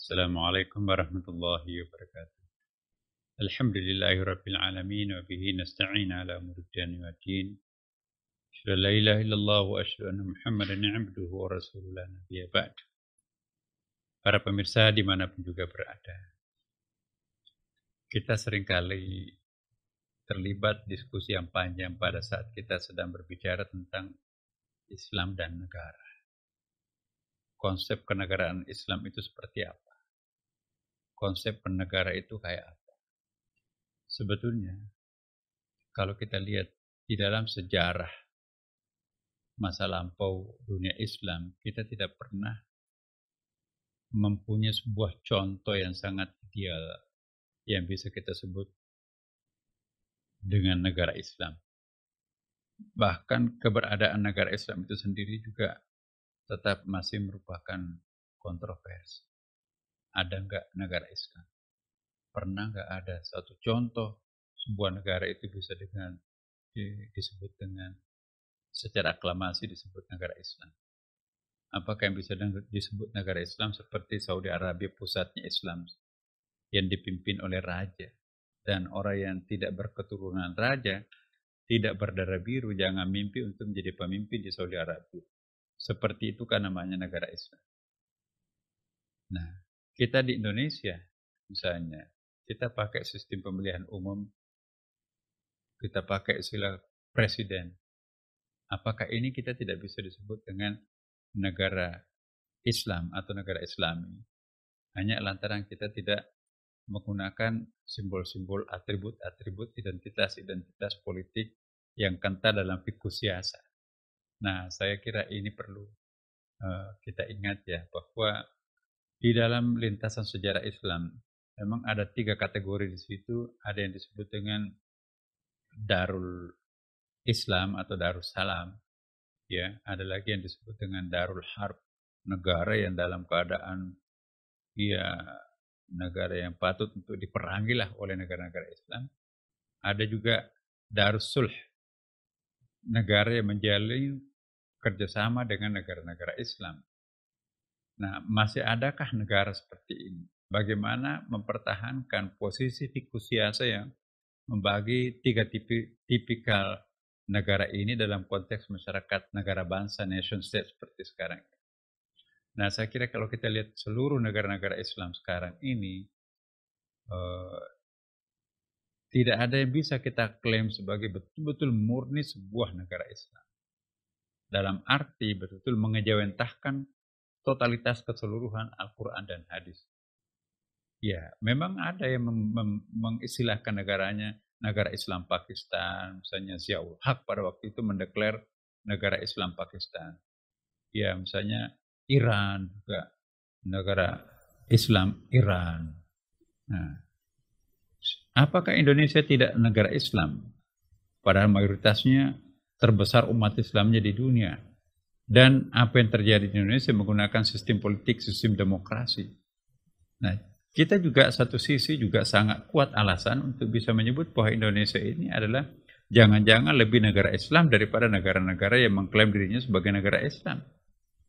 Assalamualaikum warahmatullahi wabarakatuh. Alhamdulillahi alamin wa bihi nasta'in ala umuri dunya waddin. Asyhadu an la ilaha illallah wa asyhadu anna Muhammadan abduhu wa rasuluhu la nabiyya ba'd. Para pemirsa dimanapun juga berada, kita seringkali terlibat diskusi yang panjang pada saat kita sedang berbicara tentang Islam dan negara. Konsep kenegaraan Islam itu seperti apa? Konsep bernegara itu kayak apa? Sebetulnya, kalau kita lihat di dalam sejarah masa lampau dunia Islam, kita tidak pernah mempunyai sebuah contoh yang sangat ideal yang bisa kita sebut dengan negara Islam. Bahkan keberadaan negara Islam itu sendiri juga tetap masih merupakan kontroversi. Ada nggak negara Islam? Pernah nggak ada satu contoh sebuah negara itu bisa disebut dengan secara aklamasi disebut negara Islam? Apakah yang bisa disebut negara Islam seperti Saudi Arabia pusatnya Islam yang dipimpin oleh raja, dan orang yang tidak berketurunan raja, tidak berdarah biru, jangan mimpi untuk menjadi pemimpin di Saudi Arabia. Seperti itu kan namanya negara Islam. Nah, kita di Indonesia misalnya, kita pakai sistem pemilihan umum, kita pakai istilah presiden. Apakah ini kita tidak bisa disebut dengan negara Islam atau negara Islami? Hanya lantaran kita tidak menggunakan simbol-simbol atribut-atribut identitas politik yang kental dalam fikih siasa. Nah, saya kira ini perlu kita ingat ya, bahwa di dalam lintasan sejarah Islam memang ada 3 kategori di situ. Ada yang disebut dengan Darul Islam atau Darussalam, ya. Ada lagi yang disebut dengan Darul Harb, negara yang dalam keadaan ya negara yang patut untuk diperangi lah oleh negara-negara Islam. Ada juga Darus Sulh, negara yang menjalin kerjasama dengan negara-negara Islam. Nah, masih adakah negara seperti ini? Bagaimana mempertahankan posisi fikih siasa yang membagi 3 tipikal negara ini dalam konteks masyarakat negara bangsa, nation state seperti sekarang. Nah, saya kira kalau kita lihat seluruh negara-negara Islam sekarang ini, tidak ada yang bisa kita klaim sebagai betul-betul murni sebuah negara Islam. Dalam arti betul-betul mengejawantahkan totalitas keseluruhan Al-Quran dan hadis. Ya, memang ada yang mengistilahkan negaranya negara Islam Pakistan, misalnya Ziaul Haq pada waktu itu mendeklar negara Islam Pakistan. Ya, misalnya Iran juga negara Islam Iran. Nah, apakah Indonesia tidak negara Islam? Padahal mayoritasnya terbesar umat Islamnya di dunia. Dan apa yang terjadi di Indonesia menggunakan sistem politik, sistem demokrasi. Nah, kita juga satu sisi juga sangat kuat alasan untuk bisa menyebut bahwa Indonesia ini adalah jangan-jangan lebih negara Islam daripada negara-negara yang mengklaim dirinya sebagai negara Islam.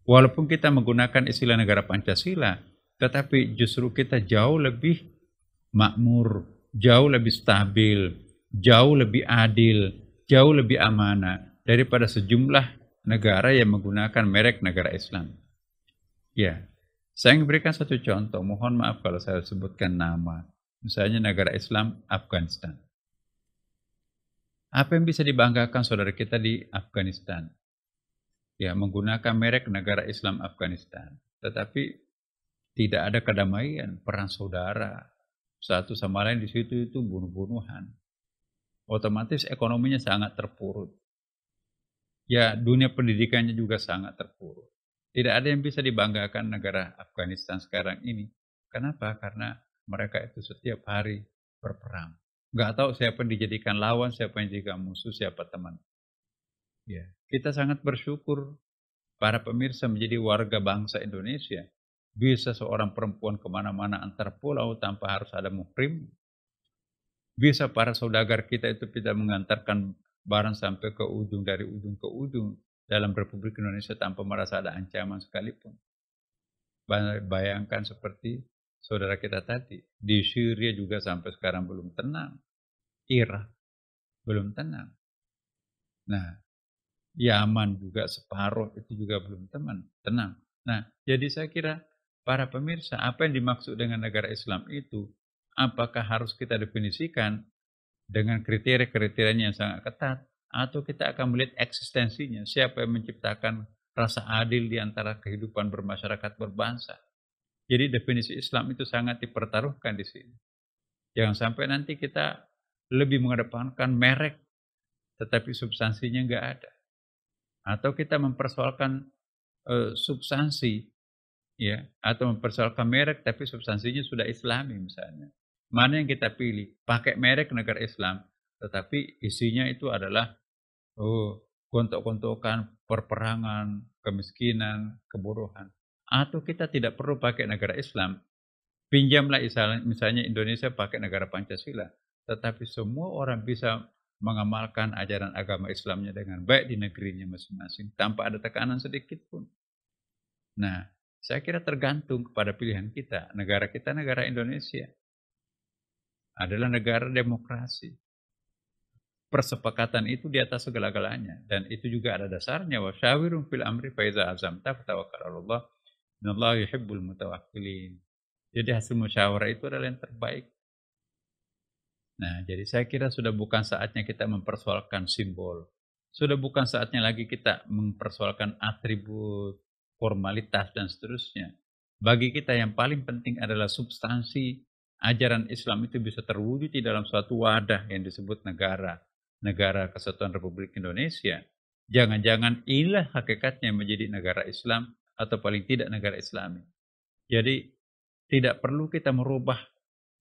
Walaupun kita menggunakan istilah negara Pancasila, tetapi justru kita jauh lebih makmur, jauh lebih stabil, jauh lebih adil, jauh lebih amanah daripada sejumlah negara yang menggunakan merek negara Islam. Ya, saya ingin berikan satu contoh. Mohon maaf kalau saya sebutkan nama. Misalnya negara Islam Afghanistan. Apa yang bisa dibanggakan saudara kita di Afghanistan? Ya, menggunakan merek negara Islam Afghanistan. Tetapi tidak ada kedamaian, perang saudara. Satu sama lain di situ itu bunuh-bunuhan. Otomatis ekonominya sangat terpuruk. Ya, dunia pendidikannya juga sangat terpuruk. Tidak ada yang bisa dibanggakan negara Afghanistan sekarang ini. Kenapa? Karena mereka itu setiap hari berperang. Nggak tahu siapa yang dijadikan lawan, siapa yang dijadikan musuh, siapa teman. Ya, kita sangat bersyukur para pemirsa menjadi warga bangsa Indonesia. Bisa seorang perempuan kemana-mana antar pulau tanpa harus ada muhrim. Bisa para saudagar kita itu tidak mengantarkan barang sampai ke ujung, dari ujung ke ujung dalam Republik Indonesia tanpa merasa ada ancaman sekalipun. Bayangkan seperti saudara kita tadi. Di Syria juga sampai sekarang belum tenang. Irak belum tenang. Nah, Yaman juga separuh itu juga belum tenang. Nah, jadi saya kira para pemirsa, apa yang dimaksud dengan negara Islam itu, apakah harus kita definisikan dengan kriteria-kriterianya yang sangat ketat, atau kita akan melihat eksistensinya, siapa yang menciptakan rasa adil di antara kehidupan bermasyarakat berbangsa. Jadi definisi Islam itu sangat dipertaruhkan di sini. Jangan sampai nanti kita lebih mengedepankan merek, tetapi substansinya nggak ada. Atau kita mempersoalkan substansi, ya, atau mempersoalkan merek tapi substansinya sudah Islami misalnya. Mana yang kita pilih? Pakai merek negara Islam, tetapi isinya itu adalah gontok-gontokan, perperangan, kemiskinan, kebodohan. Atau kita tidak perlu pakai negara Islam, pinjamlah misalnya Indonesia pakai negara Pancasila, tetapi semua orang bisa mengamalkan ajaran agama Islamnya dengan baik di negerinya masing-masing tanpa ada tekanan sedikit pun. Nah, saya kira tergantung kepada pilihan kita. Negara kita negara Indonesia adalah negara demokrasi. Persepakatan itu di atas segala-galanya dan itu juga ada dasarnya, wa syawirhum fil amri fa iza azamta fatawakkal 'alallah innallaha yuhibbul mutawakkilin. Jadi hasil musyawarah itu adalah yang terbaik. Nah, jadi saya kira sudah bukan saatnya kita mempersoalkan simbol. Sudah bukan saatnya lagi kita mempersoalkan atribut, formalitas, dan seterusnya. Bagi kita yang paling penting adalah substansi ajaran Islam itu bisa terwujud di dalam suatu wadah yang disebut negara. Negara Kesatuan Republik Indonesia. Jangan-jangan inilah hakikatnya menjadi negara Islam atau paling tidak negara Islami. Jadi tidak perlu kita merubah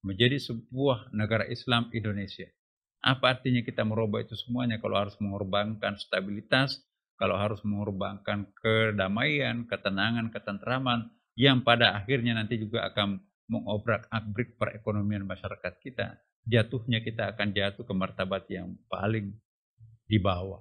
menjadi sebuah negara Islam Indonesia. Apa artinya kita merubah itu semuanya kalau harus mengorbankan stabilitas, kalau harus mengorbankan kedamaian, ketenangan, ketentraman yang pada akhirnya nanti juga akan mengobrak-abrik perekonomian masyarakat kita. Jatuhnya kita akan jatuh ke martabat yang paling di bawah.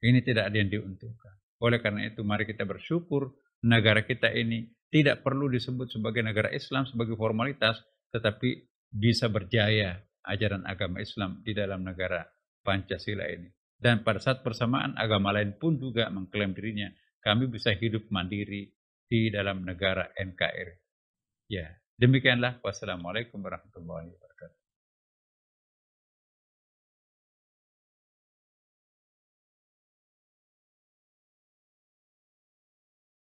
Ini tidak ada yang diuntungkan. Oleh karena itu mari kita bersyukur negara kita ini tidak perlu disebut sebagai negara Islam sebagai formalitas, tetapi bisa berjaya ajaran agama Islam di dalam negara Pancasila ini. Dan pada saat bersamaan agama lain pun juga mengklaim dirinya, kami bisa hidup mandiri di dalam negara NKRI. Ya, demikianlah. Wassalamualaikum warahmatullahi wabarakatuh.